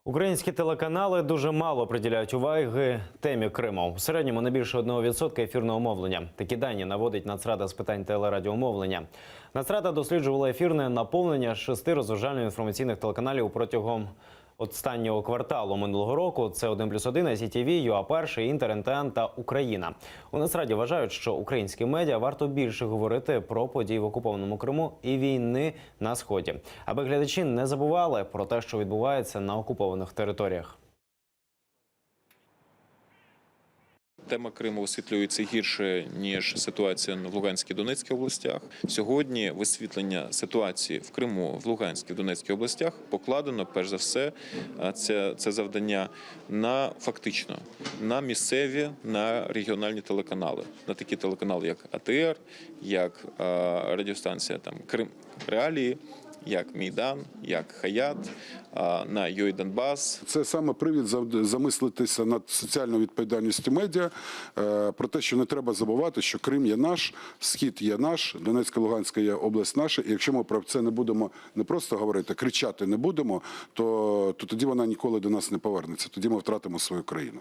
Українські телеканали дуже мало приділяють уваги темі Криму. У середньому не більше 1% ефірного мовлення. Такі дані наводить Нацрада з питань телерадіомовлення. Нацрада досліджувала ефірне наповнення 6 розважально-інформаційних телеканалів протягом останнього кварталу минулого року. Це 1+1, ICTV, ЮА-1, Інтер, НТН та Україна. У Нацраді вважають, що українські медіа варто більше говорити про події в окупованому Криму і війни на Сході, аби глядачі не забували про те, що відбувається на окупованих територіях. Тема Криму висвітлюється гірше, ніж ситуація в Луганській і Донецькій областях. Сьогодні висвітлення ситуації в Криму, в Луганській і Донецькій областях покладено, перш за все, це завдання фактично на місцеві, на регіональні телеканали. На такі телеканали, як АТР, як радіостанція Крим Реалії, як Майдан, як Хаят, на ЮА Донбас. Це саме привід замислитися над соціальною відповідальністю медіа, про те, що не треба забувати, що Крим є наш, Схід є наш, Донецька, Луганська є область наша. І якщо ми про це не будемо не просто говорити, кричати не будемо, то тоді вона ніколи до нас не повернеться. Тоді ми втратимо свою країну.